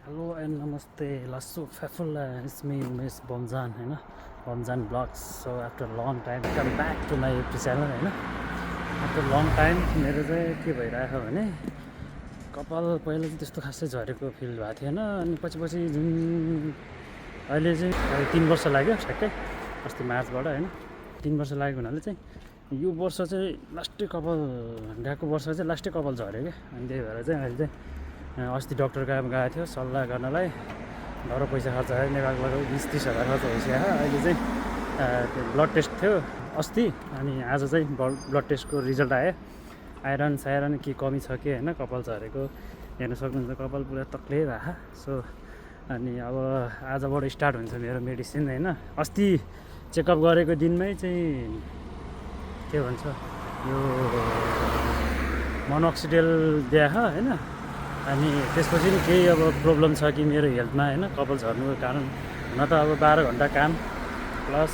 hello and namaste लासु फेफुल्ला it's me Umesh Bamjan होइन Bamjan vlogs so after long time come back to my YouTube channel होइन after long time मेरो चाहिँ के भइरहेको भने कपाल पहिला चाहिँ त्यस्तो खासै झरेको फिल भएको थिएन अनि पछि जुन अहिले चाहिँ 3 वर्ष लाग्यो ठ्याक्कै अस्ति मार्चबाट होइन 3 वर्ष लागेको हुनाले चाहिँ यो वर्ष चाहिँ लास्टै कपाल गएको वर्ष चाहिँ लास्टै कपाल झऱ्यो क्या अनि त्यही भएर चाहिँ अहिले चाहिँ अस्ति डक्टर कहाँ गएको थियो सल्लाह गर्नलाई घर पैसा खर्च आयो नेपालको लगभग 20-30 हजार खर्च भइसक्यो अहिले चाहिँ त्यो ब्लड टेस्ट थियो अस्ति अनि आज चाहिँ ब्लड टेस्टको रिजल्ट आयो आइरन साइरन के कमी छ कि होइन कपाल झरेको हेर्न सक्नुहुन्छ कपाल पुरा तक्ले भएको सो अनि अब आजबाट स्टार्ट हुन्छ मेरो मेडिसिन होइन अस्ति चेकअप गरेको दिनमै चाहिँ के भन्छ यो मोनोक्सिडिल दिएको होइन अनि त्यसपछि नि केही अब प्रब्लम छ कि मेरो हेल्थमा होइन कपाल झर्नुको कारण हुन त अब 12 घन्टा काम प्लस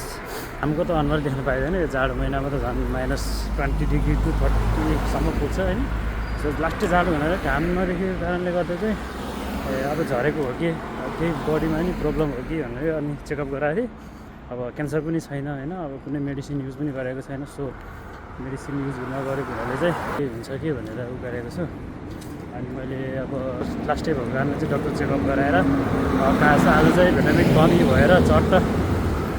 घामको त अनुहार देख्न पाइँदैन यो जाडो महिनामा त झन् -20 डिग्री टु 30सम्म पुग्छ होइन सो लास्टै जाडो हुनाले घाम नदेखेको कारणले गर्दा चाहिँ अब झरेको हो कि केही बडीमा नि प्रब्लम हो कि भनेर अनि चेकअप गराएको थिएँ अब क्यान्सर पनि छैन होइन अब कुनै मेडिसिन युज पनि गरेको छैन सो मेडिसिन युज नगरेको हुनाले चाहिँ के हुन्छ कि भनेर उ गरेको छु अनि मैले अब लास्टै भएको कारणले चाहिँ डक्टर चेकअप गराएर खास आज चाहिँ भिटामिन कमी भएर चट्ट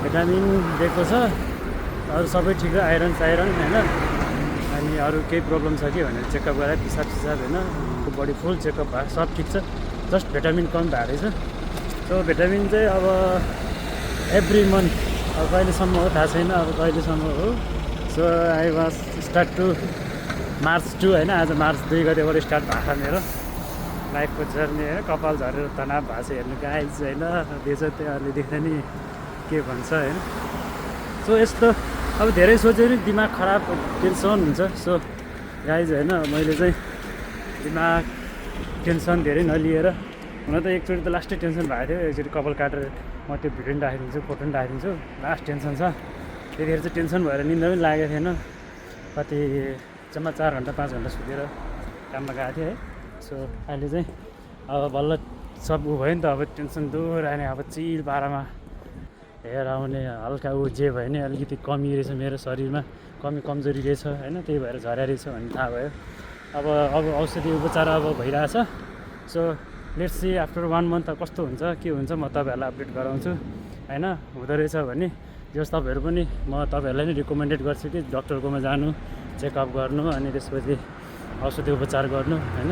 भिटामिन दिएको छ अरू सबै ठिक छ आइरन साइरन होइन अनि अरू केही प्रब्लम छ कि भनेर चेकअप गराएर पिसाब होइन बडी फुल चेकअप भयो सब ठिक छ जस्ट भिटामिन कम भएको रहेछ सो भिटामिन चाहिँ अब एभ्री मन्थ अब कहिलेसम्म हो थाहा छैन अब कहिलेसम्म हो so I was start to March 2 होइन आज मार्च 2 गतेबाट स्टार्ट भएको छ मेरो लाइफको जर्नी होइन कपाल झरेर तनाव भएको छ हेर्नु गाइज होइन देश त्यो अहिले देख्दा नि के भन्छ होइन सो यस्तो अब धेरै सोच्यो नि दिमाग खराब टेन्सन हुन्छ सो गाइज होइन मैले चाहिँ दिमाग टेन्सन धेरै नलिएर हुन त एकचोटि त लास्टै टेन्सन भएको थियो एकचोटि कपाल काटेर म त्यो भिडियो पनि राखिदिन्छु फोटो पनि राखिदिन्छु लास्ट टेन्सन छ त्यतिखेर चाहिँ टेन्सन भएर निन्दा पनि लागेको थिएन कति जम्मा 4 घन्टा 5 घन्टा सुतेर काममा गएको थिएँ है सो अहिले चाहिँ अब बल्ल सब उ भयो नि त अब टेन्सन दूर आउने अब चिल पारामा हेर आउने हल्का ऊ जे भयो नि अलिकति कमी रहेछ मेरो शरीरमा कमजोरी रहेछ होइन त्यही भएर झर्या रहेछ भन्ने थाहा भयो अब औषधि उपचार अब भइरहेछ so let's see after 1 month कस्तो हुन्छ के हुन्छ म तपाईँहरूलाई अपडेट गराउँछु होइन हुँदो रहेछ भने जस तपाईँहरू पनि म तपाईँहरूलाई नै रिकमेन्डेड गर्छु कि डक्टरकोमा जानु चेकअप गर्नु अनि त्यसपछि औषधि उपचार गर्नु होइन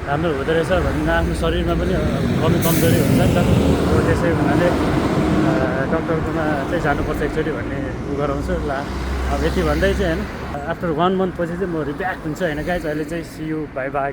राम्रो हुँदो रहेछ भने आफ्नो शरीरमा पनि कमजोरी हुन्छ नि त हो त्यसै हुनाले डक्टरकोमा चाहिँ जानुपर्छ एकचोटि भन्ने उ गराउँछु ल अब यति भन्दै चाहिँ होइन आफ्टर 1 मन्थ पछि चाहिँ म रिब्याक हुन्छ होइन गाइज अहिले चाहिँ सी यू बाई बाई